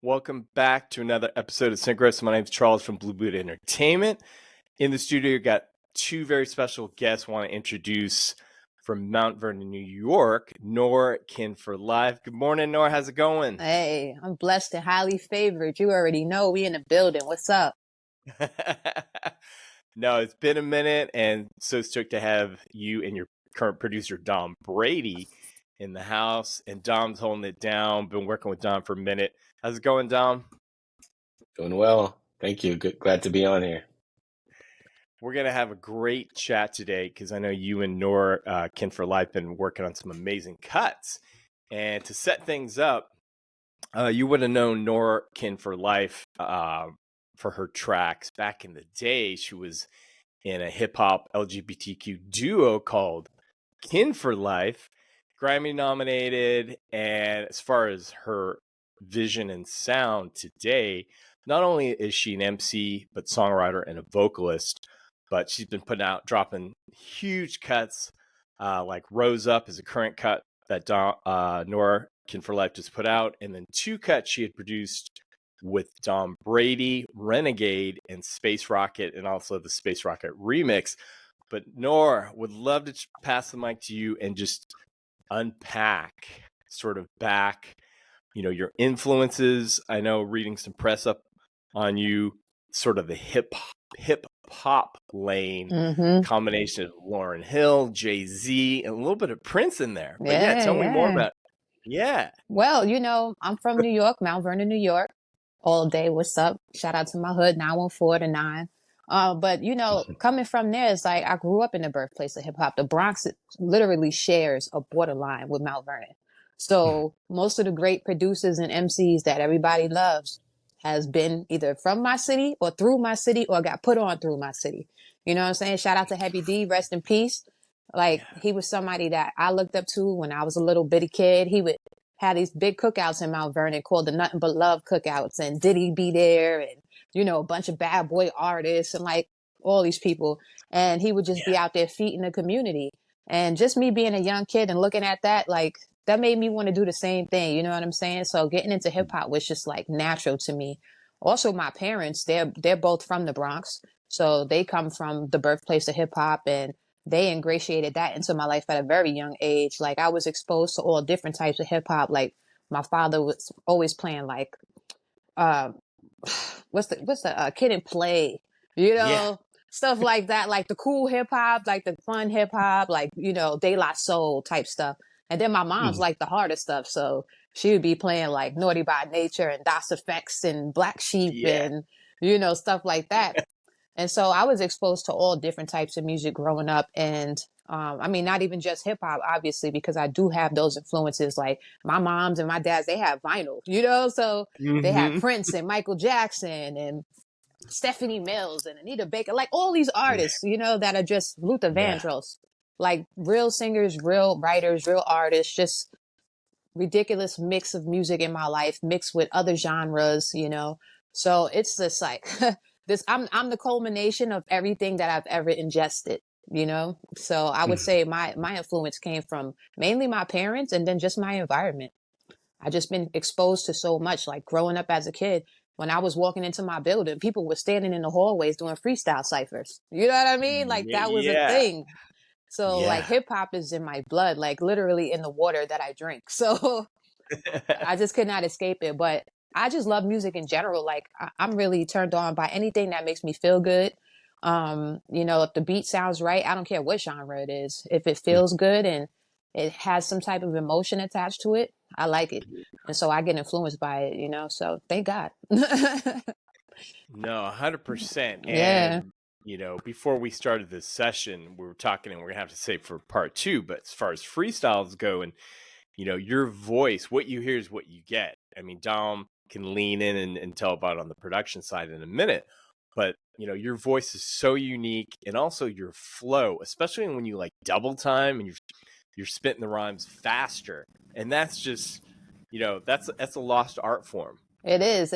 Welcome back to another episode of Synchros. My name is Charles from Blue Boot Entertainment. In the studio, we've got two very special guests I want to introduce from Mount Vernon, New York, Nor Kin4Life. Good morning, Nor. How's it going? Hey, I'm blessed and highly favored. You already know we in the building. What's up? No, it's been a minute, and so stoked to have you and your current producer, Dom Brady, in the house. And Dom's holding it down. Been working with Dom for a minute. How's it going, Dom? Doing well. Thank you. Glad to be on here. We're going to have a great chat today because I know you and Nor Kin4Life been working on some amazing cuts. And to set things up, you would have known Nor Kin4Life for her tracks. Back in the day, she was in a hip-hop LGBTQ duo called Kin4Life, Grammy nominated. And as far as her vision and sound today, not only is she an Emcee, but songwriter and a vocalist, but she's been dropping huge cuts, like Rose Up is a current cut that Nor Kin4Life just put out, and then two cuts she had produced with Dom Brady, Renegade, and Space Rocket, and also the Space Rocket remix. But Nor, would love to pass the mic to you and just unpack sort of back, your influences. I know reading some press up on you, sort of the hip hop lane, combination of Lauryn Hill, Jay-Z, and a little bit of Prince in there. But tell me more about it. Yeah. Well, I'm from New York, Mount Vernon, New York. All day, what's up? Shout out to my hood, 914 to 9. But coming from there, it's like I grew up in the birthplace of hip hop. The Bronx literally shares a borderline with Mount Vernon. So most of the great producers and MCs that everybody loves has been either from my city or through my city or got put on through my city. You know what I'm saying? Shout out to Heavy D, rest in peace. He was somebody that I looked up to when I was a little bitty kid. He would have these big cookouts in Mount Vernon called the Nothing But Love cookouts, and Diddy be there, and a bunch of bad boy artists and all these people. And he would just be out there feeding the community. And just me being a young kid and looking at that, that made me want to do the same thing. You know what I'm saying? So getting into hip hop was just natural to me. Also, my parents, they're both from the Bronx. So they come from the birthplace of hip hop, and they ingratiated that into my life at a very young age. I was exposed to all different types of hip hop. My father was always playing what's the Kid and Play, stuff like that, the cool hip hop, the fun hip hop, De La Soul type stuff. And then my mom's the harder stuff. So she would be playing Naughty by Nature and Das Effects and Black Sheep and, stuff like that. And so I was exposed to all different types of music growing up. And not even just hip hop, obviously, because I do have those influences. My moms and my dads, they have vinyl, so they have Prince and Michael Jackson and Stephanie Mills and Anita Baker, all these artists, that are just Luther Vandross, real singers, real writers, real artists, just ridiculous mix of music in my life mixed with other genres, So it's just this, I'm the culmination of everything that I've ever ingested, So I would say my influence came from mainly my parents and then just my environment. I just been exposed to so much, growing up as a kid. When I was walking into my building, people were standing in the hallways doing freestyle ciphers. You know what I mean? That was a thing. So hip hop is in my blood, literally in the water that I drink. So I just could not escape it. But I just love music in general. I'm really turned on by anything that makes me feel good. If the beat sounds right, I don't care what genre it is. If it feels good and it has some type of emotion attached to it, I like it. And so I get influenced by it, so thank God. No, 100%. Yeah. And, before we started this session, we were talking, and we're going to have to save for part 2, but as far as freestyles go and, your voice, what you hear is what you get. Dom can lean in and tell about it on the production side in a minute, but, your voice is so unique, and also your flow, especially when you double time and you're spitting the rhymes faster. And that's just, that's a lost art form. It is.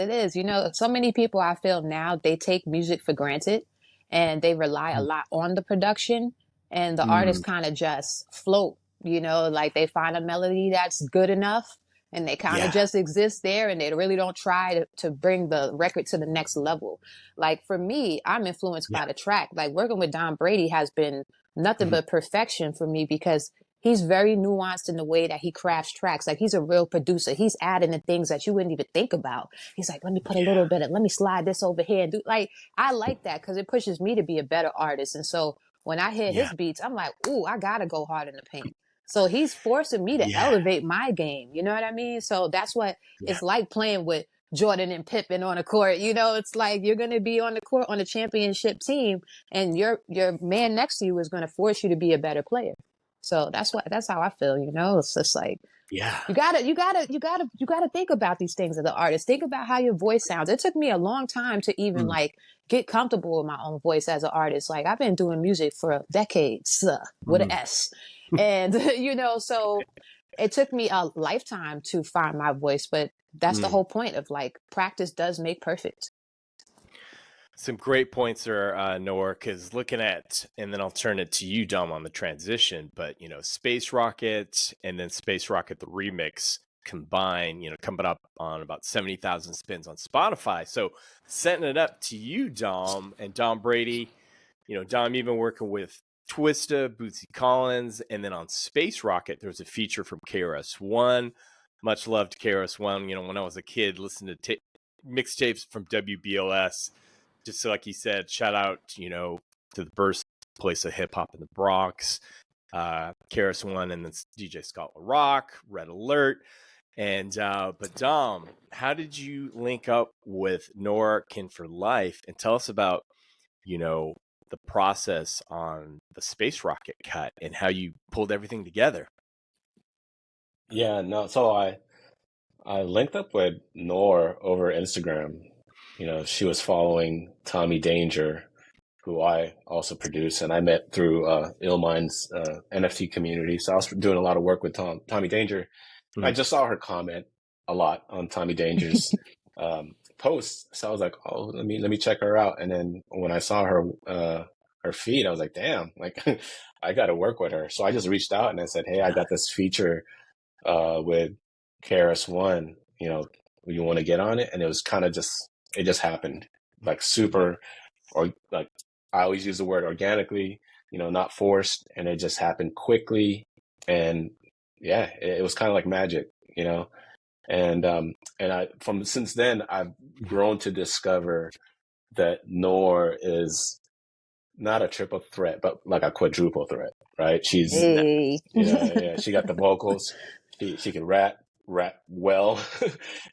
So many people, I feel now, they take music for granted and they rely a lot on the production, and the artists kind of just float, they find a melody that's good enough and they kind of Yeah. just exist there, and they really don't try to bring the record to the next level. Like for me, I'm influenced Yeah. by the track. Like working with Dom Brady has been nothing but perfection for me because he's very nuanced in the way that he crafts tracks. Like he's a real producer. He's adding the things that you wouldn't even think about. He's like, let me put a little bit of, let me slide this over here and do like, I like that because it pushes me to be a better artist. And so when I hear Yeah. his beats, I'm like, ooh, I gotta go hard in the paint. So he's forcing me to Yeah. elevate my game. You know what I mean? So that's what Yeah. it's like playing with Jordan and Pippen on the court. You know, it's like you're gonna be on the court on a championship team, and your man next to you is gonna force you to be a better player. So that's how I feel. You know, it's just like Yeah. you gotta think about these things as an artist. Think about how your voice sounds. It took me a long time to even like get comfortable with my own voice as an artist. Like I've been doing music for decades with an S, and you know, so it took me a lifetime to find my voice. But that's the whole point of like practice does make perfect. Some great points there, Nor, because looking at, and then I'll turn it to you, Dom, on the transition, but, you know, Space Rocket and then Space Rocket, the remix combined, you know, coming up on about 70,000 spins on Spotify. So setting it up to you, Dom, and Dom Brady, you know, Dom even working with Twista, Bootsy Collins, and then on Space Rocket, there's a feature from KRS-One. Much loved KRS-One. You know, when I was a kid, listening to mixtapes from WBLS, just so like he said, shout out, you know, to the birthplace of hip hop in the Bronx, KRS-One, and then DJ Scott LaRock, Red Alert. And but Dom, how did you link up with Nor Kin4Life, and tell us about, you know, the process on the Space Rocket cut and how you pulled everything together? Yeah, no, so I linked up with Nor over Instagram. You know, she was following Tommy Danger, who I also produce, and I met through Illmind's NFT community. So I was doing a lot of work with Tommy Danger. I just saw her comment a lot on Tommy Danger's posts, so I was like, "Oh, let me check her out." And then when I saw her feed, I was like, "Damn, like I got to work with her." So I just reached out and I said, "Hey, I got this feature with KRS-One. You know, you want to get on it?" And it was kind of it just happened, like super, or like I always use the word organically, you know, not forced, and it just happened quickly. And yeah, it was kind of like magic, you know. And I from since then I've grown to discover that Nor is not a triple threat, but like a quadruple threat, right? She's, Hey. yeah, she got the vocals. She can rap well.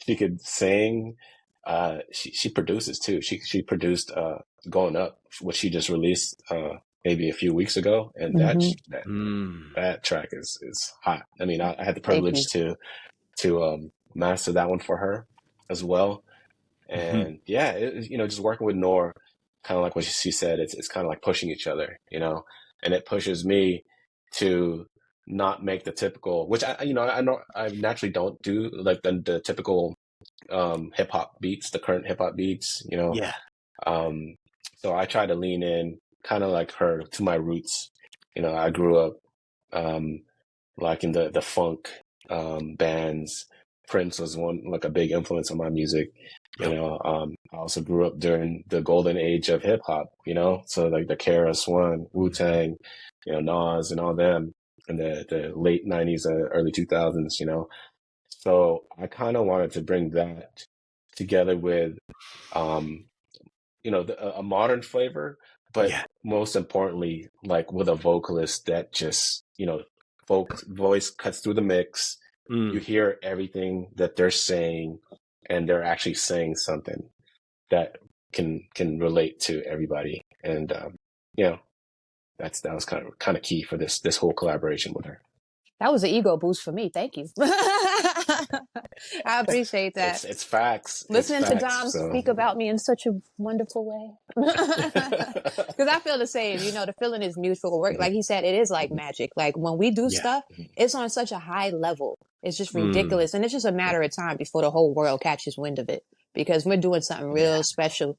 She could sing. She produces too. She produced Going Up, which she just released maybe a few weeks ago, and that track is hot. I mean, I had the Thank privilege you. to master that one for her as well. And yeah, you know, just working with Nor, kind of like what she said, it's kind of like pushing each other, you know, and it pushes me to not make the typical, which you know, I naturally don't do like the typical hip hop beats, the current hip hop beats, you know. Yeah. Um, so I try to lean in, kind of like her, to my roots. You know, I grew up like in the funk bands. Prince was like a big influence on my music. You Yep. know, I also grew up during the golden age of hip hop, you know, so like the KRS-One, Wu-Tang, you know, Nas and all them in the late 90s, early 2000s, you know. So I kind of wanted to bring that together with, um, you know, a modern flavor, but Yeah. most importantly, like with a vocalist that just, you know, voice cuts through the mix. You hear everything that they're saying, and they're actually saying something that can relate to everybody. And you know, that was kind of key for this whole collaboration with her. That was an ego boost for me. Thank you. I appreciate that. It's facts. It's Listening to facts. Dom So speak about me in such a wonderful way. Because I feel the same. You know, the feeling is mutual work. Like he said, it is like magic. Like when we do Yeah. stuff, it's on such a high level. It's just ridiculous. And it's just a matter of time before the whole world catches wind of it because we're doing something real special.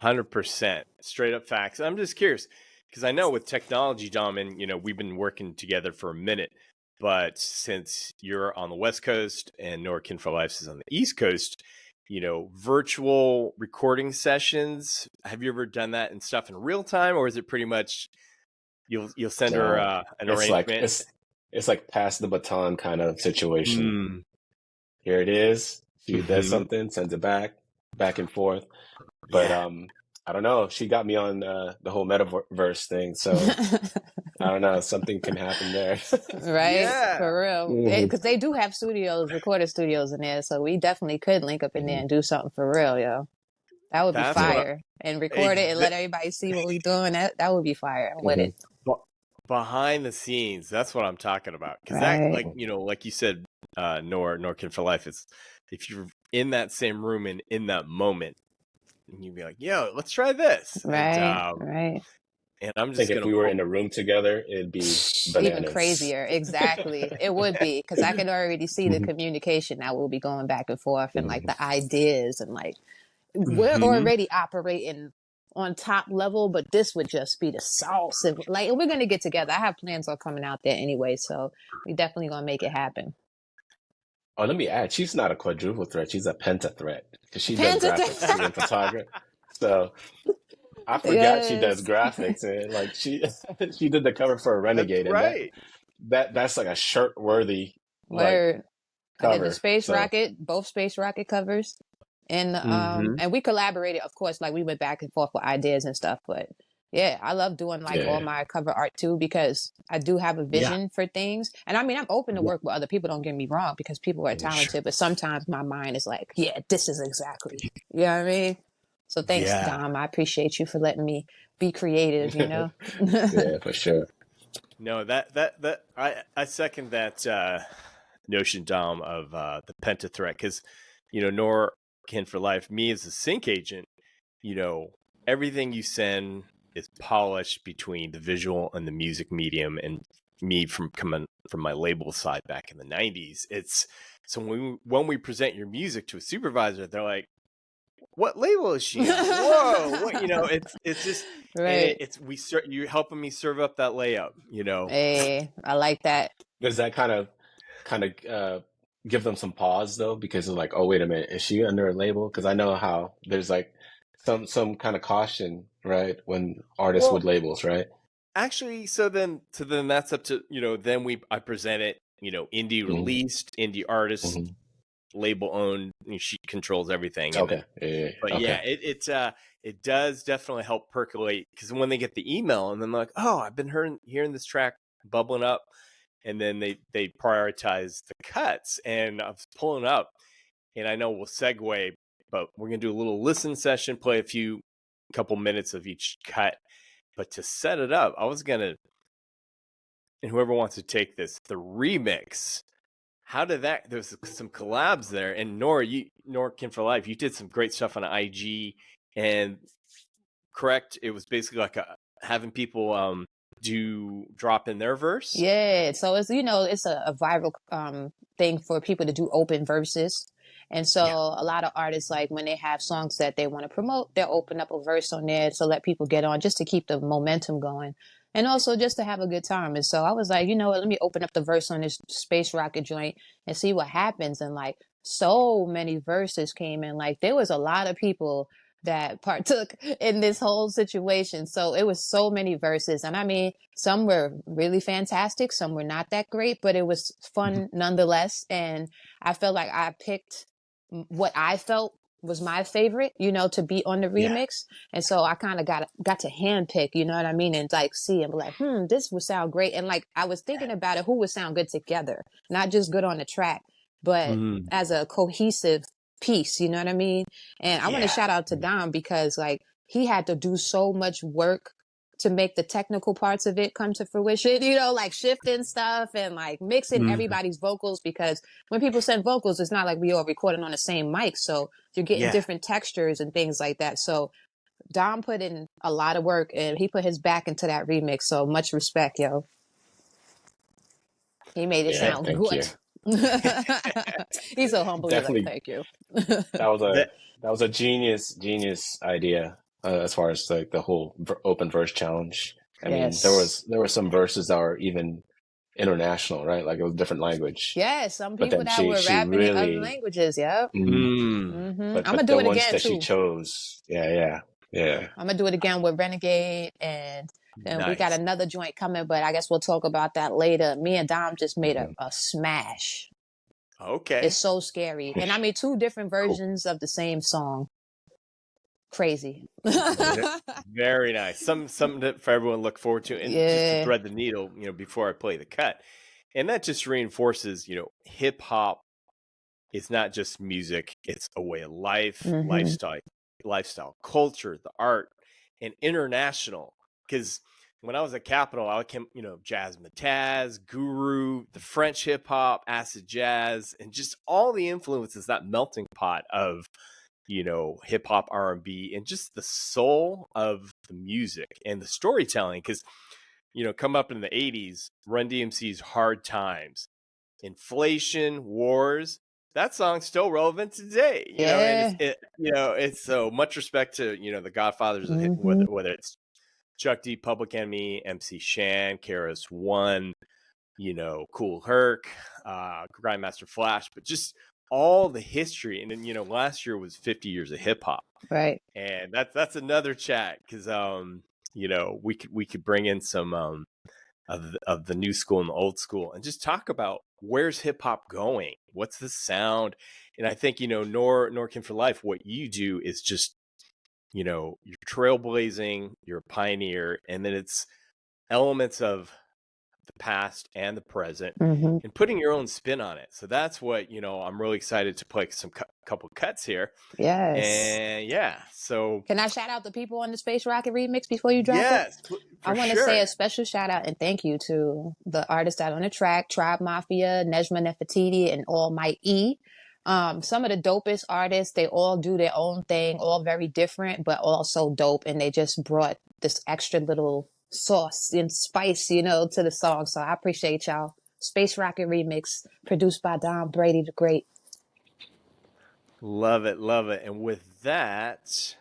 100% straight up facts. I'm just curious because I know with technology, Dom, and you know, we've been working together for a minute. But since you're on the West Coast and Nor Kin4Life is on the East Coast, virtual recording sessions, have you ever done that and stuff in real time, or is it pretty much you'll send her No, an it's like arrangement? it's like pass the baton kind of situation. Mm. Here it is. She does Mm-hmm. something, sends it back and forth. But Yeah. I don't know. She got me on the whole metaverse thing, so I don't know. Something can happen there. Right? Yeah. For real. Mhm, Because they do have studios, recorded studios in there, so we definitely could link up in there mhm. and do something for real, yo. That would be That's what Yeah. fire. And record it and exa- let everybody see what we doing. That would be fire. I'm with Mhm, it. behind the scenes. That's what I'm talking about. Because that, Right. like, like you said, Nor Kin4Life is if you're in that same room and in that moment, and you'd be like, "Yo, let's try this," Right. Right. and I'm I think just if gonna we were pull. in a room together, it'd be Even bananas. crazier. Exactly. It would be. Because I can already see the Mhm, communication that will be going back and forth and like mhm. the ideas and like we're Mhm. already operating on top level, but this would just be the sauce. Like we're gonna get together. I have plans on coming out there anyway, so we definitely gonna make it happen. Oh, let me add, she's not a quadruple threat. She's a penta threat because she does Panda. graphics too and photography. So I forgot she does Yes. graphics, and like she she did the cover for a That's Renegade, and right. that's like a shirt worthy like Where I did the cover. space So rocket, both space rocket covers. Mm-hmm. And we collaborated, of course, like we went back and forth with ideas and stuff. But yeah, I love doing like all yeah, my cover art too because I do have a yeah, vision for things. And I mean, I'm open to yeah, work with other people. Don't get me wrong, because people are yeah, sure. talented. But sometimes my mind is like, yeah, this is exactly. You know what I mean? So thanks, Yeah. Dom. I appreciate you for letting me be creative. You know. Yeah, for sure. No, that I second that notion, Dom, of the penta threat because Nor Kin4Life, me as a sync agent, everything you send is polished between the visual and the music medium, and me from coming from my label side back in the '90s. It's so when we present your music to a supervisor, they're like, what label is she on? Whoa, what it's just and Right. you're helping me serve up that layup. Hey, I like that. Does that kind of give them some pause though? Because it's like, oh wait a minute, is she under a label? Because I know how there's like some kind of caution, right, when artists with Well, labels, right? actually, so then that's up to then I present it, indie Hmm, released, indie artist, hmm. label owned, and she controls everything, and then Okay, yeah, yeah, but yeah. yeah, Okay, it does definitely help percolate because when they get the email and then they're like, oh, I've been hearing this track bubbling up, and then they prioritize the cuts, and I was pulling up, and I know we'll segue, but we're gonna do a little listen session, play a couple minutes of each cut, but to set it up, I was gonna, and whoever wants to take this, the remix. How did that? There's some collabs there, and Nor Kin4Life, you did some great stuff on IG, and correct, it was basically like having people do drop in their verse. Yeah, so it's it's a viral thing for people to do open verses. And so Yeah. a lot of artists like when they have songs that they want to promote, they'll open up a verse on there to let people get on just to keep the momentum going. And also just to have a good time. And so I was like, you know what, let me open up the verse on this space rocket joint and see what happens. And like so many verses came in. Like there was a lot of people that partook in this whole situation. So it was so many verses. And I mean, some were really fantastic, some were not that great, but it was fun nonetheless. And I felt like I picked what I felt was my favorite, to be on the Yeah. remix. And so I kind of got to handpick, you know what I mean? And like see and be like, this would sound great. And like I was thinking about it, who would sound good together, not just good on the track, but Mm, as a cohesive piece, you know what I mean? And I want to yeah. shout out to Dom because like he had to do so much work to make the technical parts of it come to fruition, like shifting stuff and like mixing Mm, everybody's vocals because when people send vocals, it's not like we all recording on the same mic. So you're getting yeah. different textures and things like that. So Dom put in a lot of work and he put his back into that remix. So much respect, yo. He made it yeah, sound thank good. you. He's so humble. He's like, Definitely, thank you. that was a That that was a genius idea as far as like the whole open verse challenge. I mean, there Yes. was there were some verses that were even international, right? Like it was a different language. Yeah, some But people then that were she rapping in other really, languages. Yep. Mm. I'm but gonna the do it ones again that she too. chose, yeah. I'm gonna do it again with Renegade, and then we got Nice. another joint coming, but I guess we'll talk about that later. Me and Dom just made Mhm. a smash. Okay. It's so scary, and I made 2 different Cool. versions of the same song. Crazy. Very nice. Something for everyone to look forward to, and just to Yeah. thread the needle, before I play the cut, and that just reinforces, hip hop is not just music; it's a way of life, lifestyle, culture, the art, and international. Because when I was at Capitol, I came, Jazz Mataz, Guru, the French hip hop, acid jazz, and just all the influences, that melting pot of hip hop, R&B, and just the soul of the music and the storytelling. Because come up in the 80s, Run DMC's Hard Times, Inflation, Wars, that song's still relevant today. And Yeah. it's so much respect to the godfathers of whether it's Chuck D, Public Enemy, MC Shan, KRS One, Cool Herc, Grindmaster Flash, but just all the history. And then last year was 50 years of hip hop, Right. and that's another chat, because we could bring in some of the new school and the old school, and just talk about where's hip hop going, what's the sound. And I think Nor Kin4Life, what you do is just you're trailblazing, you're a pioneer, and then it's elements of the past and the present, and putting your own spin on it. So that's what I'm really excited to play some couple cuts here. Yes. And yeah, so can I shout out the people on the Space Rocket remix before you drop it? Yes, I want to say a special shout out and thank you to the artists that on the track: Tribe Mafia, Nejma Nefertiti, and All Might E. Some of the dopest artists, they all do their own thing, all very different, but also dope. And they just brought this extra little sauce and spice, to the song. So I appreciate y'all. Space Rocket remix, produced by Dom Brady the Great. Love it. And with that,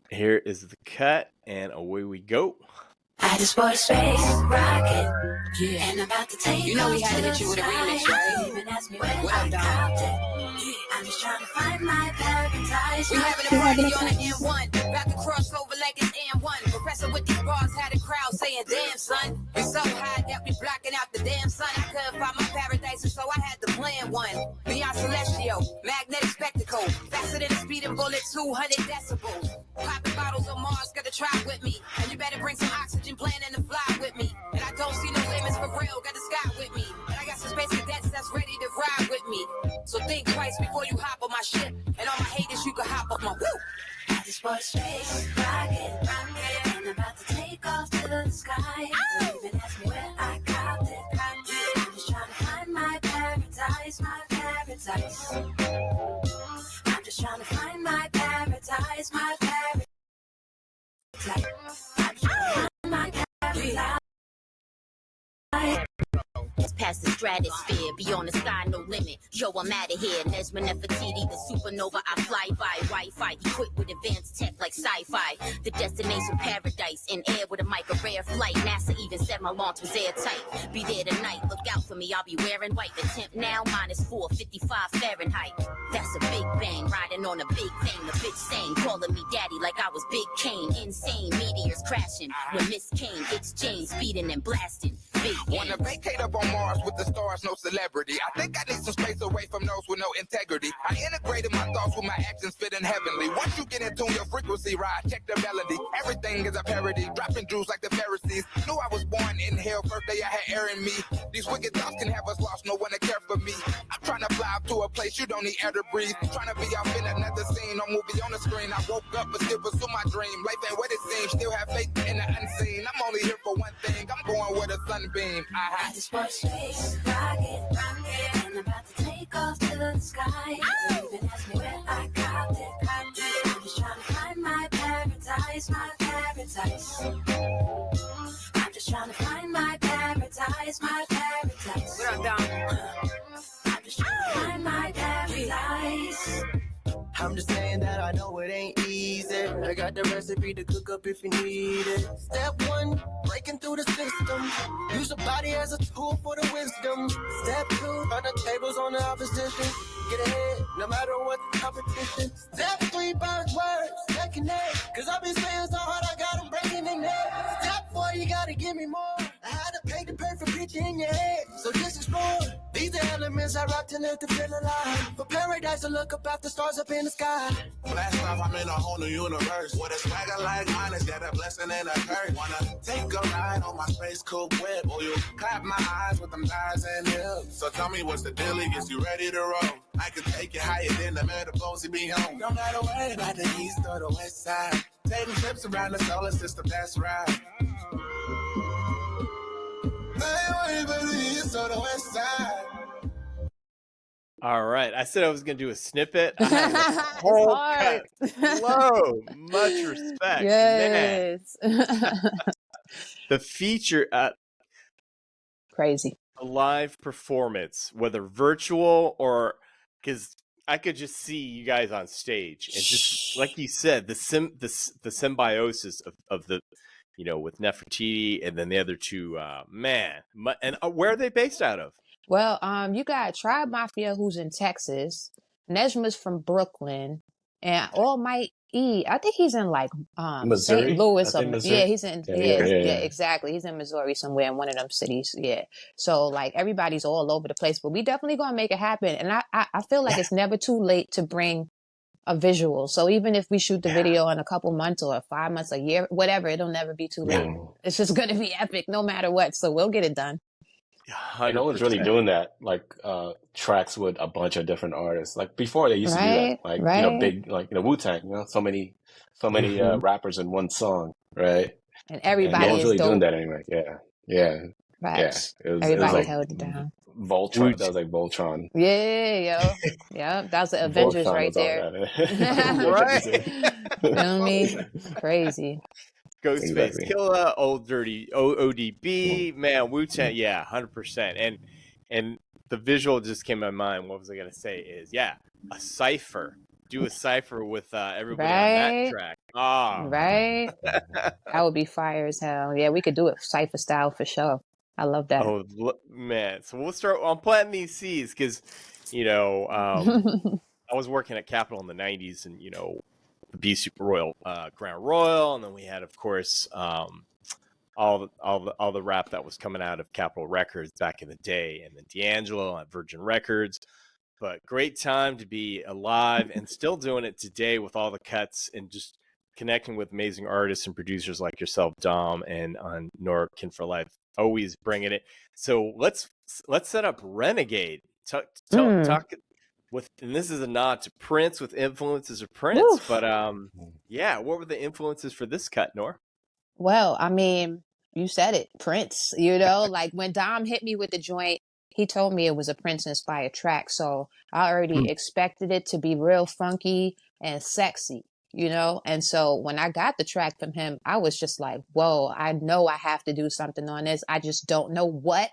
here is the cut, and away we go. I just bought a space rocket, and I'm about to take we had to hit you with a remix, right? Even ask me what up, Dom? I'm just trying to find my paradise. We having a party on the N1, about to cross over like it's N1. Professor with these bars had a crowd saying, "Damn, son, we so high that we blocking out the damn sun." I couldn't find my paradise, and so I had to plan one. Beyond celestial, magnetic spectacle, faster than the speed of bullet, 200 decibels. Popping bottles of Mars, gotta try with me, and you better bring some oxygen, planning to fly with me. And I don't see no limits for real, got the sky with me, and I got some space cadets that's ready to ride with me. So think twice before you hop on my ship, and all my haters you can hop off my woo. I just bought a space rocket, and I'm about to take off to the sky. Don't even ask me where I got it. I'm just trying to find my paradise, my paradise. I'm just trying to find my paradise, my paradise. I'm just trying to find my paradise. It's past the stratosphere, beyond the sky, no limit. Yo, I'm out of here. Nejma Nefertiti, the supernova, I fly by. Wi-Fi, equipped with advanced tech like sci-fi. The destination paradise, in air with a mic, a rare flight. NASA even said my launch was airtight. Be there tonight, look out for me, I'll be wearing white. The temp now, -455 Fahrenheit. That's a big bang, riding on a big thing. The bitch saying, calling me daddy like I was Big Kane. Insane, meteors crashing. When Miss Kane, exchange, speeding and blasting. Big Wanna vacate up on Mars with the stars, no celebrity. I think I need some space away from those with no integrity. I integrated my thoughts with my actions fitting heavenly. Once you get in tune, your frequency ride, check the melody. Everything is a parody, dropping jewels like the Pharisees. Knew I was born in hell, first day I had air in me. These wicked thoughts can have us lost, no one to care for me. I'm trying to fly up to a place you don't need air to breathe. Trying to be off in another scene, no movie on the screen. I woke up but still pursue my dream. Life ain't what it seems, still have faith in the unseen. I'm only here for one thing, I'm going where the sunbeam. I just bought a space rocket, and I'm about to take off to the sky. Don't even ask me where I got it. I'm just trying to find my paradise, my paradise. I'm just trying to find my paradise, my paradise. What up, Dom? I'm just trying to find my paradise. I'm just saying that I know it ain't easy. I got the recipe to cook up up if you need it. Step one, breaking through the system. Use your body as a tool for the wisdom. Step two, turn the tables on the opposition. Get ahead, no matter what the competition. Step three, birds words, that connect. Cause I've been staying so hard, I got them breaking their neck. Step four, you gotta give me more. I had to paint the perfect picture in your head, so just explore. These are elements I rock to live to feel alive. For paradise to look up at the stars up in the sky. Blast off, I'm in a whole new universe. With a swagger like mine, is that a blessing and a curse? Wanna take a ride on my space coupe whip? Will you clap my eyes with them thighs and hips? So tell me what's the dealie, is you ready to roll? I can take you higher than the metaphors you be home. No matter where, about the east or the west side. Taking trips around the solar system, that's right. All right. I said I was going to do a snippet. I had the whole cut flow. Much respect. Yes. The feature, Crazy. a live performance, whether virtual or, because I could just see you guys on stage. And just like you said, the symbiosis of the, you know, with Nefertiti and then the other two, man. And where are they based out of? Well, you got Tribe Mafia, who's in Texas. Nejma's from Brooklyn, and All Might E. I think he's in like Missouri? St. Louis. I think Missouri. Yeah, he's in. Yeah, Exactly. He's in Missouri somewhere in one of them cities. Yeah. So like everybody's all over the place, but we definitely gonna make it happen. And I feel like it's never too late to bring a visual. So even if we shoot the video in a couple months or 5 months, a year, whatever, it'll never be too late. It's just gonna be epic no matter what. So we'll get it done. And no one's really doing that, like tracks with a bunch of different artists. Like before, they used to do that, like you know, big, like you know, Wu-Tang. You know, so many rappers in one song, right? And everybody no one's really dope. doing that anymore. Right. It was Everybody like held it down. Voltron. That was like Voltron. Yeah, yeah. That was the Avengers Voltron right there. Right. Feel me? Crazy. Ghostface Killa, Old Dirty, ODB, man, Wu-Tang, 100%. And the visual just came to my mind. What was I gonna say? Is a cipher. Do a cipher with everybody on that track. Right. That would be fire as hell. Yeah, we could do it cipher style for sure. I love that. Oh man, so we'll start. I'm planting these seeds because, you know, I was working at Capitol in the '90s, and you know, the B Super Royal, Grand Royal, and then we had, of course, all the rap that was coming out of Capitol Records back in the day, and then D'Angelo at Virgin Records. But great time to be alive and still doing it today with all the cuts and just connecting with amazing artists and producers like yourself, Dom, and on Nor Kin4Life, always bringing it. So let's set up Renegade. Talk with, and this is a nod to Prince with influences of Prince. Oof. But what were the influences for this cut, Nor? Well, I mean, you said it, Prince. You know, like when Dom hit me with the joint, he told me it was a Prince-inspired track, so I already expected it to be real funky and sexy, you know? And so when I got the track from him, I was just like, whoa, I know I have to do something on this. I just don't know what,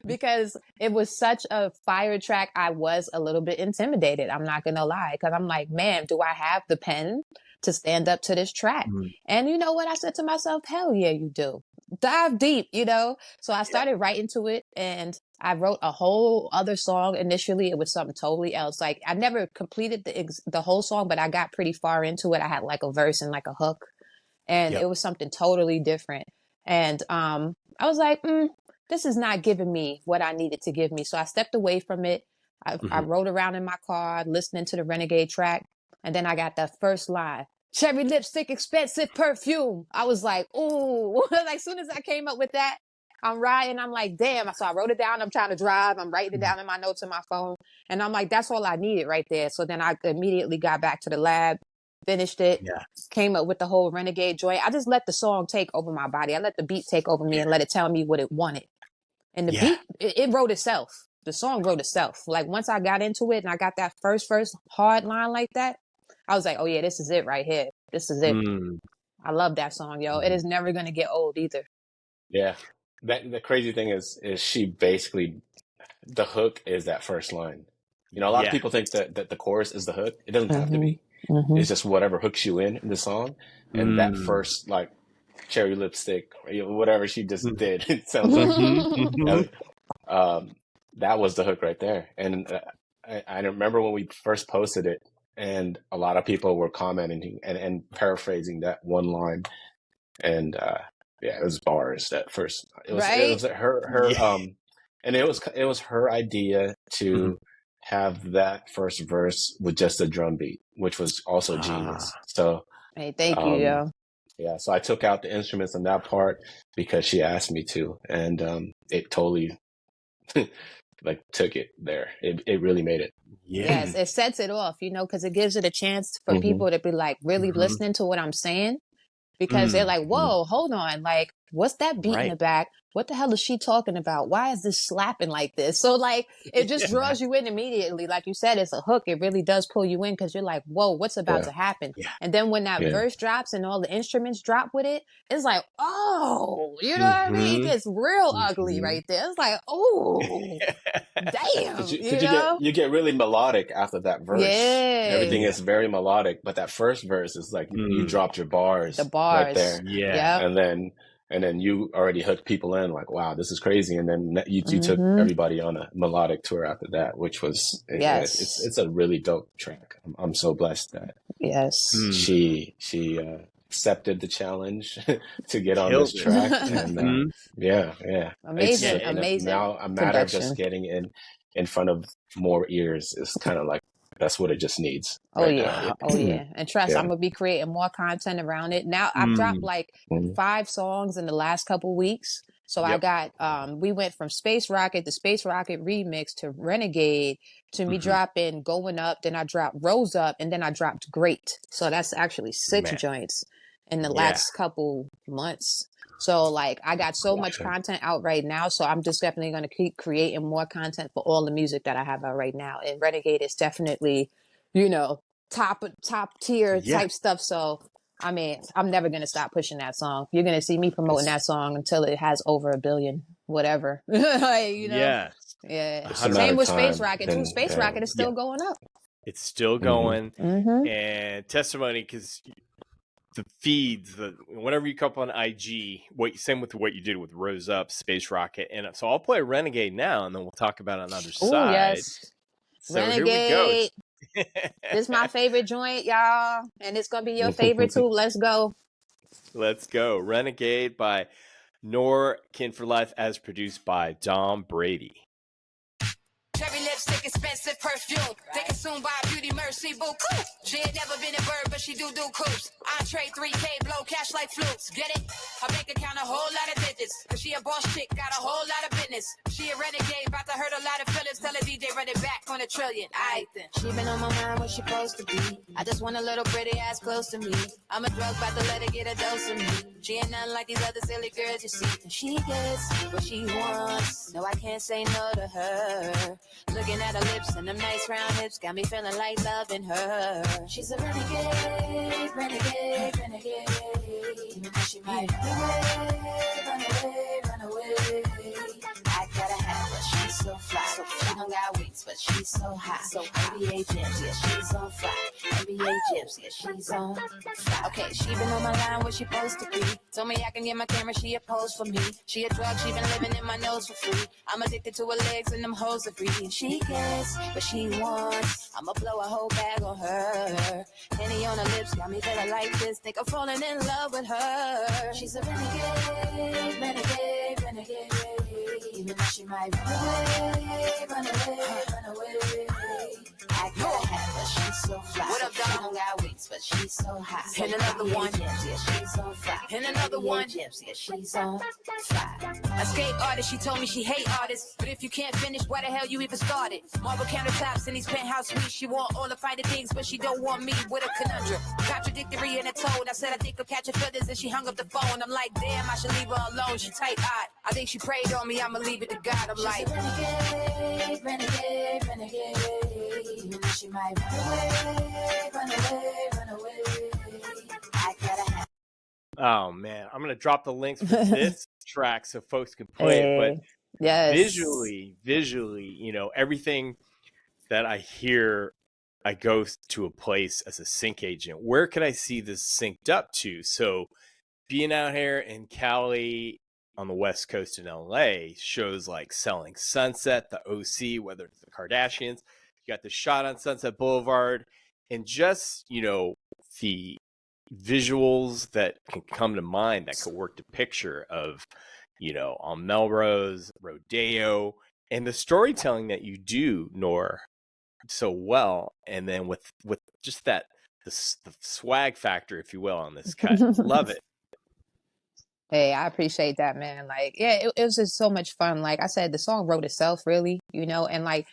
because it was such a fire track. I was a little bit intimidated, I'm not gonna lie, because I'm like, man, do I have the pen to stand up to this track? And you know what? I said to myself, hell yeah, you do. Dive deep, you know? So I started writing to it, and I wrote a whole other song. Initially, it was something totally else. Like, I never completed the whole song, but I got pretty far into it. I had like a verse and like a hook, and it was something totally different. And I was like, this is not giving me what I needed to give me. So I stepped away from it. I rode around in my car listening to the Renegade track, and then I got that first line. Cherry lipstick, expensive perfume. I was like, ooh. Like, as soon as I came up with that, I'm riding. I'm like, damn. So I wrote it down. I'm trying to drive. I'm writing it down in my notes in my phone. And I'm like, that's all I needed right there. So then I immediately got back to the lab, finished it, came up with the whole Renegade joint. I just let the song take over my body. I let the beat take over me and let it tell me what it wanted. And the beat, it wrote itself. The song wrote itself. Like, once I got into it and I got that first hard line like that, I was like, oh yeah, this is it right here. This is it. I love that song, yo. It is never going to get old either. Yeah. The crazy thing is she basically, the hook is that first line. You know, a lot of people think that the chorus is the hook. It doesn't have to be. It's just whatever hooks you in the song. And that first, like, cherry lipstick, or, you know, whatever she just did, it sounds like, that was the hook right there. And I remember when we first posted it, and a lot of people were commenting and paraphrasing that one line. And yeah, it was bars that first. It was her and it was her idea to have that first verse with just a drum beat, which was also genius. So hey, thank you, yo. Yeah, so I took out the instruments on that part because she asked me to, and it totally like took it there. It really made it. Yes, it sets it off, you know, because it gives it a chance for people to be like really listening to what I'm saying, because they're like, whoa, hold on, like, what's that beat in the back? What the hell is she talking about? Why is this slapping like this? So like, it just draws you in immediately. Like you said, it's a hook. It really does pull you in because you're like, whoa, what's about to happen? And then when that verse drops and all the instruments drop with it, it's like, oh, you know what I mean? It gets real ugly right there. It's like, oh, damn. You get really melodic after that verse. Everything is very melodic, but that first verse is like you dropped your bars. The bars. Right there. And then you already hooked people in, like, wow, this is crazy. And then you took everybody on a melodic tour after that, which was, it's a really dope track. I'm so blessed that she accepted the challenge to get on this track. And amazing. Now a matter of just getting in front of more ears is kind of like, that's what it just needs. Oh yeah. And trust, I'm gonna be creating more content around it. Now I've dropped like 5 songs in the last couple weeks. So I got we went from Space Rocket, the Space Rocket remix, to Renegade, to me dropping Going Up, then I dropped Rose Up, and then I dropped Great. So that's actually 6 joints in the last couple months. So like I got so much content out right now. So I'm just definitely going to keep creating more content for all the music that I have out right now. And Renegade is definitely, you know, top tier type stuff. So I mean, I'm never going to stop pushing that song. You're going to see me promoting that song until it has over 1 billion, whatever. Like, you know? Same with Space Rocket too. Space Rocket is still going up. It's still going. And testimony, because the feeds, whenever you come up on IG, same with what you did with Rose Up, Space Rocket, and so I'll play Renegade now, and then we'll talk about it on the other side. Yes. So Renegade. Here we go. This is my favorite joint, y'all, and it's gonna be your favorite too. Let's go. Let's go. Renegade by Nor Kin4Life, as produced by Dom Brady. Cherry lipstick, expensive perfume. They consumed by beauty, mercy, boo. She ain't never been a bird, but she do coops. Entree 3K, blow cash like flutes. Get it? Her bank account a whole lot of digits. Cause she a boss chick, got a whole lot of business. She a renegade, about to hurt a lot of feelings. Tell a DJ run it back on $1 trillion. Aight then. She been on my mind, what she supposed to be. I just want a little pretty ass close to me. I'm a drug, about to let her get a dose of me. She ain't nothing like these other silly girls you see. And she gets what she wants. No, I can't say no to her. Looking at her lips and them nice round hips got me feeling like loving her. She's a renegade, renegade, renegade. Even though she might run away. I gotta have her, she's so fly. She don't got wings, but she's so hot. So NBA gyms, yeah, she's on fly. NBA gyms, yeah, she's on fly. Okay, she been on my line where she supposed to be. Told me I can get my camera, she a pose for me. She a drug, she been living in my nose for free. I'm addicted to her legs and them hoes are free. She gets what she wants. I'ma blow a whole bag on her. Henny on her lips got me feeling like this. Think I'm falling in love with her. She's a renegade, renegade, renegade. Even though she might run away, run away, run away. I gotta have her, she's so fly. What up, dog? She don't got wings, but she's so hot. So and another one, yeah, she's on fire. And another one, yeah, she's on fire. A skate artist, she told me she hate artists, but if you can't finish, why the hell you even started? Marble countertops in these penthouse suites. She want all the finer things, but she don't want me with a conundrum. Contradictory in a tone. I said I think I'm catching feathers, and she hung up the phone. I'm like, damn, I should leave her alone. She tight-eyed. I think she prayed on me. I'ma leave it to God. I'm like, renegade, renegade, renegade. Even though she might run away, run away, run away. I gotta have. Oh man, I'm gonna drop the links for this track so folks can play it. But visually, you know, everything that I hear I go to a place as a sync agent. Where can I see this synced up to? So being out here in Cali on the West Coast in LA, shows like Selling Sunset, the OC, whether it's the Kardashians, you got the shot on Sunset Boulevard, and just, the visuals that can come to mind that could work the picture of, on Melrose, Rodeo, and the storytelling that you do, Nor, so well. And then with just the swag factor, if you will, on this cut. Love it. Hey, I appreciate that, man. Like, yeah, it was just so much fun. Like I said, the song wrote itself, really, and like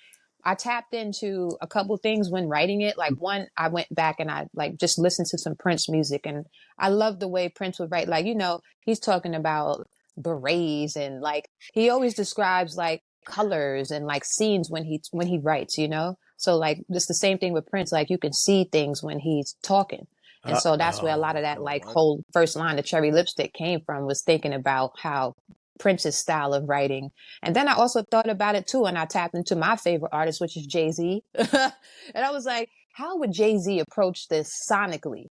I tapped into a couple things when writing it. Like one, I went back and I like just listened to some Prince music, and I love the way Prince would write. Like, he's talking about berets, and like he always describes like colors and like scenes when he writes, So like it's the same thing with Prince. Like you can see things when he's talking. And so that's where a lot of that like whole first line, the cherry lipstick, came from, was thinking about how Prince's style of writing. And then I also thought about it too, and I tapped into my favorite artist, which is Jay-Z. And I was like, how would Jay-Z approach this sonically?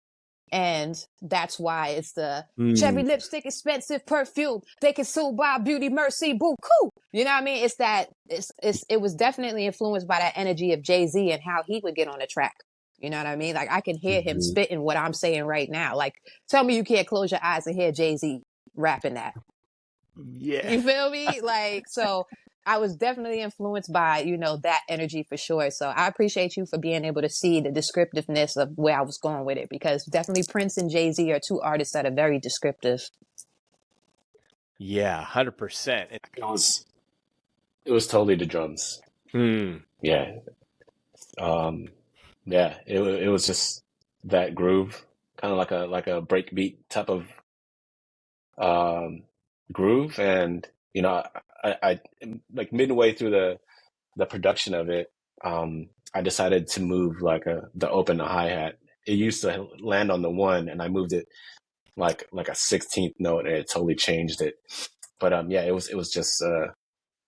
And that's why it's the cherry lipstick, expensive perfume. They can sue by beauty, mercy, boo, cool. You know what I mean? It's that it was definitely influenced by that energy of Jay-Z and how he would get on the track. You know what I mean? Like I can hear him spitting what I'm saying right now. Like, tell me you can't close your eyes and hear Jay-Z rapping that. Yeah. You feel me? Like, so I was definitely influenced by, that energy for sure. So I appreciate you for being able to see the descriptiveness of where I was going with it, because definitely Prince and Jay-Z are two artists that are very descriptive. Yeah, 100%. It was totally the drums. Yeah. Yeah, it was just that groove, kind of like a breakbeat type of groove. And I like midway through the production of it, I decided to move like the open hi-hat. It used to land on the one, and I moved it like a 16th note, and it totally changed it. But yeah, it was just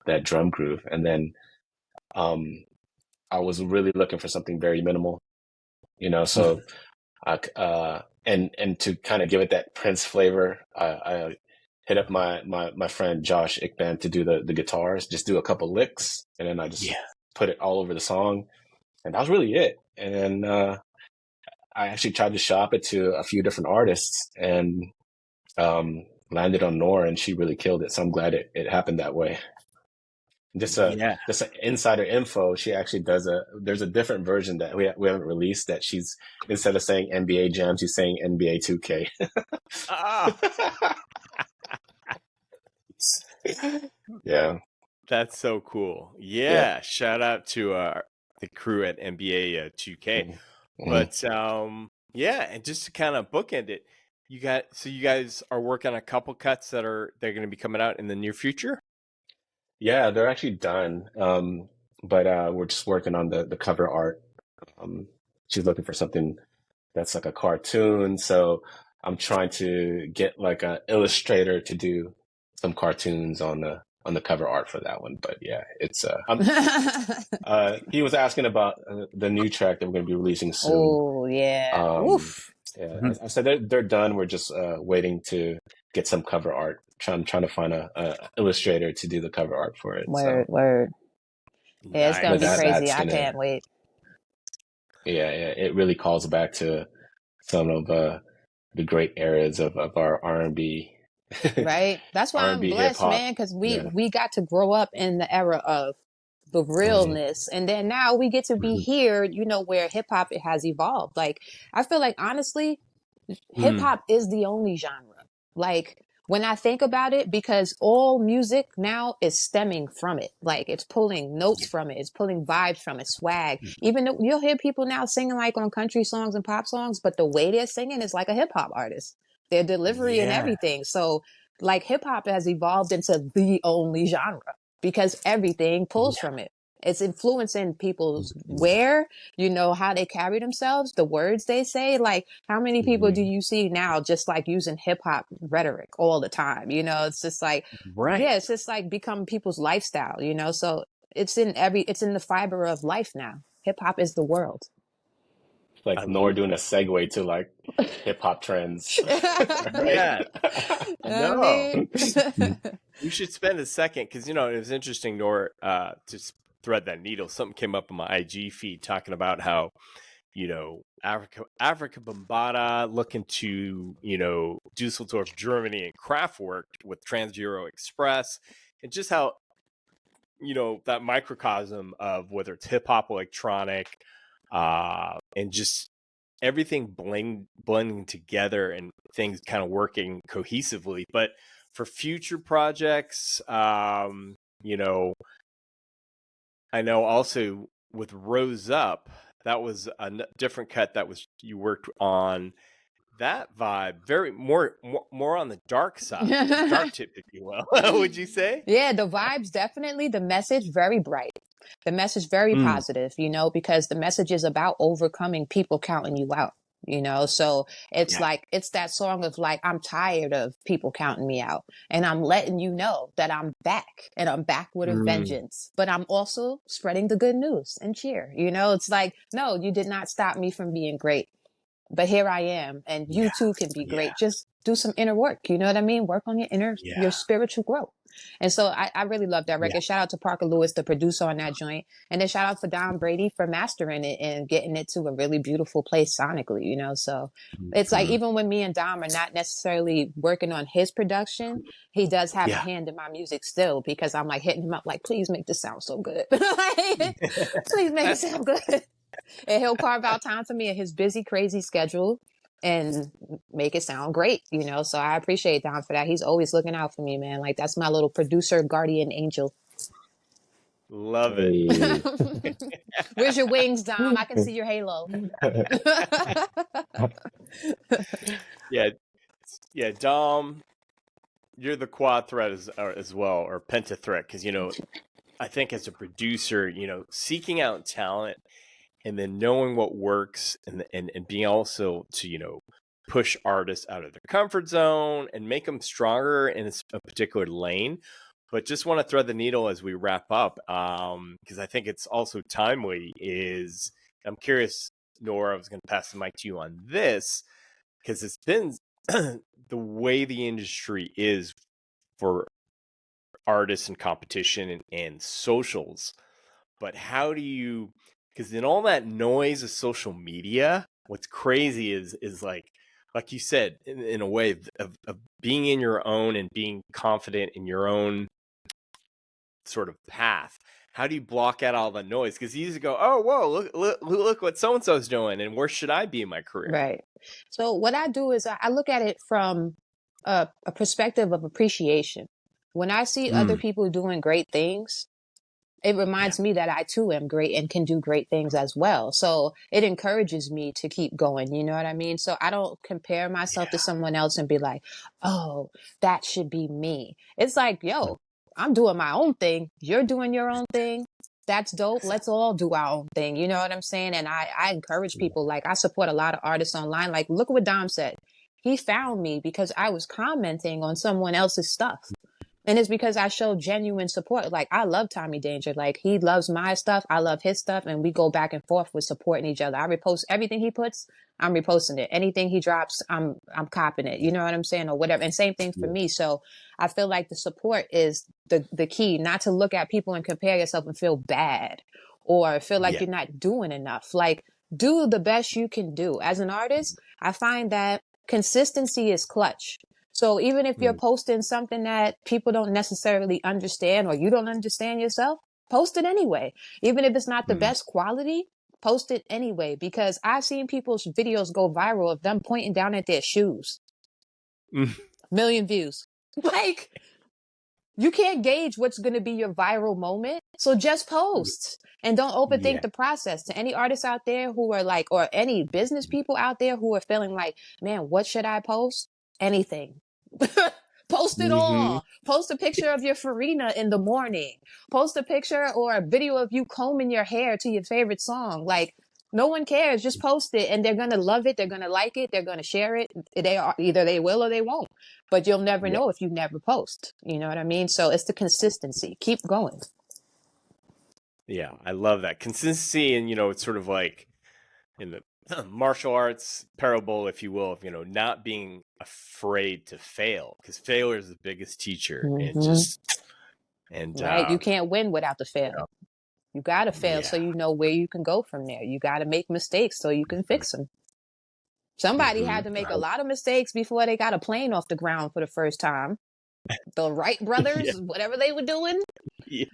that drum groove. And then I was really looking for something very minimal, so and to kind of give it that Prince flavor, I hit up my friend Josh Ickban to do the guitars, just do a couple licks, and then I just put it all over the song, and that was really it. And I actually tried to shop it to a few different artists, and landed on Nor, and she really killed it. So I'm glad it happened that way. Just an insider info. She actually there's a different version that we haven't released, that she's, instead of saying NBA Jam, she's saying NBA 2K. Yeah. That's so cool. Yeah. Shout out to the crew at NBA 2K. But and just to kind of bookend it, you guys are working on a couple cuts they're going to be coming out in the near future? Yeah, they're actually done. But we're just working on the cover art. She's looking for something that's like a cartoon. So I'm trying to get like an illustrator to do some cartoons on the cover art for that one. But yeah, it's he was asking about the new track that we're going to be releasing soon. Oh yeah. Oof. Yeah, I said they're done. We're just waiting to get some cover art. Trying to find a illustrator to do the cover art for it. Word. Yeah, it's gonna be crazy. I can't wait. Yeah, it really calls back to some of the great eras of our R&B. Right. That's why I'm blessed, hip-hop, man, because we got to grow up in the era of the realness, and then now we get to be here, where hip hop has evolved. Like I feel like honestly, hip hop is the only genre. Like when I think about it, because all music now is stemming from it. Like it's pulling notes from it. It's pulling vibes from it, swag. Even though you'll hear people now singing like on country songs and pop songs, but the way they're singing is like a hip hop artist. Their delivery and everything. So like hip hop has evolved into the only genre because everything pulls from it. It's influencing people's wear, how they carry themselves, the words they say. Like, how many people do you see now just like using hip hop rhetoric all the time? It's just like, it's just like become people's lifestyle, so it's in the fiber of life now. Hip hop is the world. like Nor doing a segue to like hip hop trends. Yeah. I No. mean, We should spend a second because, you know, it was interesting, Nor, to thread that needle. Something came up in my IG feed talking about how, you know, Africa Bombada looking to, you know, Dusseldorf, Germany, and Kraftwerk with Trans Euro Express, and just how, you know, that microcosm of whether it's hip hop, electronic, and just everything blending together and things kind of working cohesively. But for future projects, you know, I know also with Rose Up, that was a different cut that was you worked on. That vibe very more on the dark side, dark tip, if you will. Would you say? yeah, the vibes definitely, the message very bright. The message very positive, you know, because the message is about overcoming people counting you out, you know. So it's Yeah. like it's that song of like, I'm tired of people counting me out, and I'm letting you know that I'm back, and I'm back with a vengeance. But I'm also spreading the good news and cheer, you know. It's like, no, you did not stop me from being great, but here I am, and you too can be great. Just do some inner work. You know what I mean? Work on your spiritual growth. And so I really love that record. Shout out to Parker Lewis, the producer on that joint. And then shout out for Dom Brady for mastering it and getting it to a really beautiful place sonically, you know? So it's like, even when me and Dom are not necessarily working on his production, he does have a hand in my music still, because I'm like hitting him up like, please make this sound so good. Like, please make it sound good. And he'll carve out time for me in his busy, crazy schedule and make it sound great, you know? So I appreciate Dom for that. He's always looking out for me, man. Like, that's my little producer, guardian angel. Love it. Where's your wings, Dom? I can see your halo. Yeah, Dom, you're the quad threat as well, or penta threat, because, you know, I think as a producer, you know, seeking out talent and then knowing what works, and being also to, you know, push artists out of their comfort zone and make them stronger in a particular lane. But just want to thread the needle as we wrap up, because I think it's also timely. I'm curious, Nora, I was going to pass the mic to you on this, because it's been the way the industry is for artists and competition and socials. But how do you, because in all that noise of social media, what's crazy is like you said, in a way of being in your own and being confident in your own sort of path. How do you block out all the noise? Because you used to go, oh, whoa, look what so-and-so's doing, and where should I be in my career? Right. So what I do is I look at it from a perspective of appreciation. When I see other people doing great things, it reminds me that I too am great and can do great things as well. So it encourages me to keep going. You know what I mean? So I don't compare myself to someone else and be like, oh, that should be me. It's like, yo, I'm doing my own thing. You're doing your own thing. That's dope. Let's all do our own thing. You know what I'm saying? And I encourage people. Like, I support a lot of artists online. Like, look what Dom said. He found me because I was commenting on someone else's stuff. And it's because I show genuine support. Like, I love Tommy Danger. Like, he loves my stuff. I love his stuff. And we go back and forth with supporting each other. I repost everything he puts. I'm reposting it. Anything he drops, I'm copying it. You know what I'm saying? Or whatever. And same thing for me. So I feel like the support is the key, not to look at people and compare yourself and feel bad or feel like you're not doing enough. Like, do the best you can do. As an artist, I find that consistency is clutch. So even if you're posting something that people don't necessarily understand or you don't understand yourself, post it anyway. Even if it's not the best quality, post it anyway. Because I've seen people's videos go viral of them pointing down at their shoes. Million views. Like, you can't gauge what's going to be your viral moment. So just post and don't overthink the process. To any artists out there who are like, or any business people out there who are feeling like, man, what should I post? Anything. Post it all. Post a picture of your Farina in the morning. Post a picture or a video of you combing your hair to your favorite song. Like, no one cares. Just post it, and they're going to love it. They're going to like it. They're going to share it. Either they will or they won't. But you'll never know if you never post. You know what I mean? So it's the consistency. Keep going. Yeah, I love that consistency. And, you know, it's sort of like in the martial arts parable, if you will, of, you know, not being afraid to fail, because failure is the biggest teacher. And Right. You can't win without the fail. know, You got to fail so you know where you can go from there. You got to make mistakes so you can fix them. Somebody had to make a lot of mistakes before they got a plane off the ground for the first time. The Wright brothers, whatever they were doing.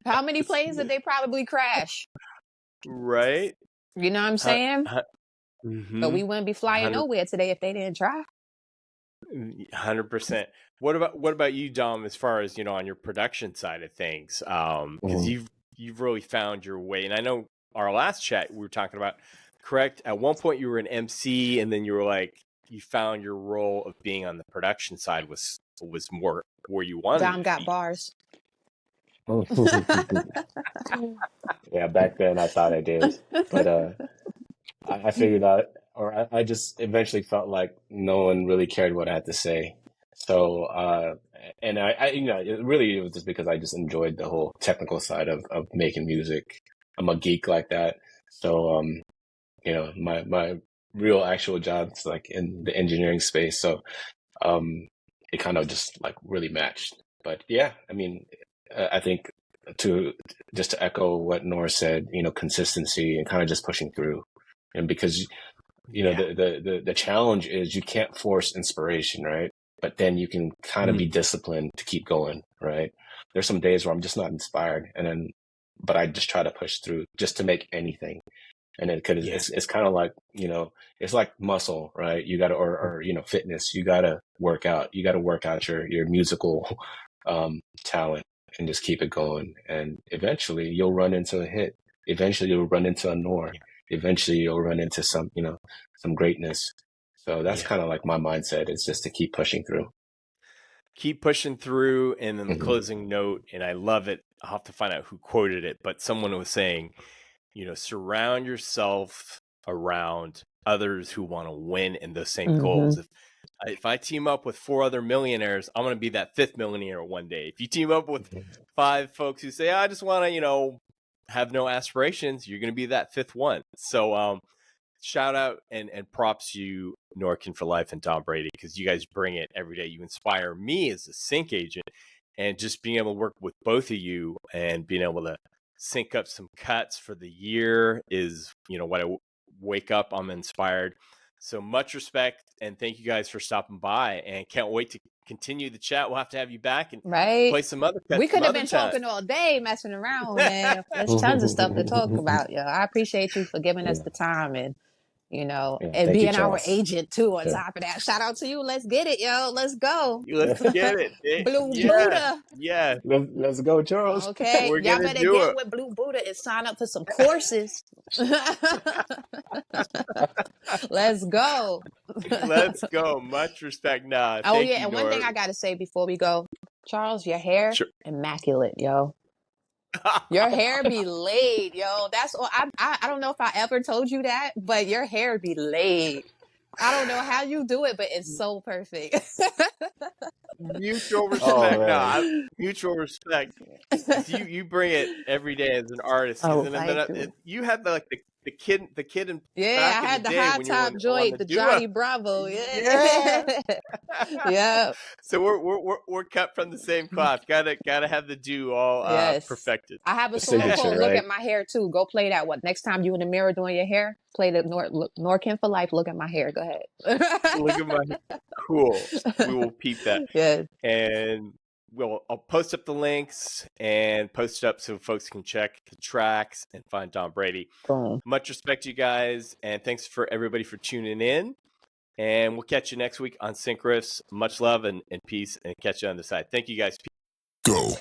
How many planes did they probably crash? Right. You know what I'm saying? But we wouldn't be flying nowhere today if they didn't try. 100%. What about you, Dom, as far as, you know, on your production side of things? Because you've really found your way. And I know our last chat we were talking about, correct? At one point you were an MC, and then you were like, you found your role of being on the production side was more where you wanted. Dom got bars. Yeah, back then I thought I did, but I figured out, or I just eventually felt like no one really cared what I had to say. So, and I you know, it was just because I just enjoyed the whole technical side of making music. I'm a geek like that. So, you know, my real actual job is like in the engineering space. So, it kind of just like really matched. But yeah, I mean, I think to echo what Nor said, you know, consistency and kind of just pushing through. And because, you know, the challenge is you can't force inspiration, right? But then you can kind of be disciplined to keep going, right? There's some days where I'm just not inspired, but I just try to push through just to make anything. And then, cause it's kind of like, you know, it's like muscle, right? You gotta, or, you know, fitness, you gotta work out your musical, talent and just keep it going. And eventually you'll run into a hit. Eventually you'll run into a Nor. Eventually you'll run into some, you know, some greatness. So that's kind of like my mindset. It's just to keep pushing through. Keep pushing through. And then the closing note, and I love it. I'll have to find out who quoted it, but someone was saying, you know, surround yourself around others who want to win in those same goals. If I team up with 4 other millionaires, I'm going to be that 5th millionaire one day. If you team up with 5 folks who say, I just want to, you know, have no aspirations, you're going to be that 5th one. So shout out and props to you, Nor Kin4Life and Dom Brady, because you guys bring it every day. You inspire me as a sync agent, and just being able to work with both of you and being able to sync up some cuts for the year is, you know, what I wake up, I'm inspired. So much respect, and thank you guys for stopping by, and can't wait to continue the chat. We'll have to have you back and play some other cuts. We could have been talking all day, messing around, man. There's tons of stuff to talk about. Yo, I appreciate you for giving us the time, and you know, and being our agent too. On top of that, shout out to you. Let's get it, yo. Let's go. Let's get it. Blue Buddha. Yeah. Let's go, Charles. Okay, y'all better get with Blue Buddha and sign up for some courses. Let's go. Let's go. Much respect. Nah. Oh yeah, and one thing I gotta say before we go, Charles, your hair immaculate, yo. Your hair be laid, yo. That's all. I don't know if I ever told you that, but your hair be laid. I don't know how you do it, but it's so perfect. Mutual respect. Mutual respect. You bring it every day as an artist. Oh, you had the kid in I had the high top joint, the Johnny Bravo. Yeah. So we're cut from the same cloth. Gotta have the do all perfected. I have a song called "Look at My Hair" too. Go play that one next time you in the mirror doing your hair. Play the Nor Kin4Life. Look at my hair. Go ahead. Look at my hair. Cool. We will peep that. Yes. And I'll post up the links and post it up so folks can check the tracks and find Dom Brady. Boom. Much respect to you guys, and thanks for everybody for tuning in. And we'll catch you next week on Sync Riffs. Much love and peace, and catch you on the side. Thank you guys. Go.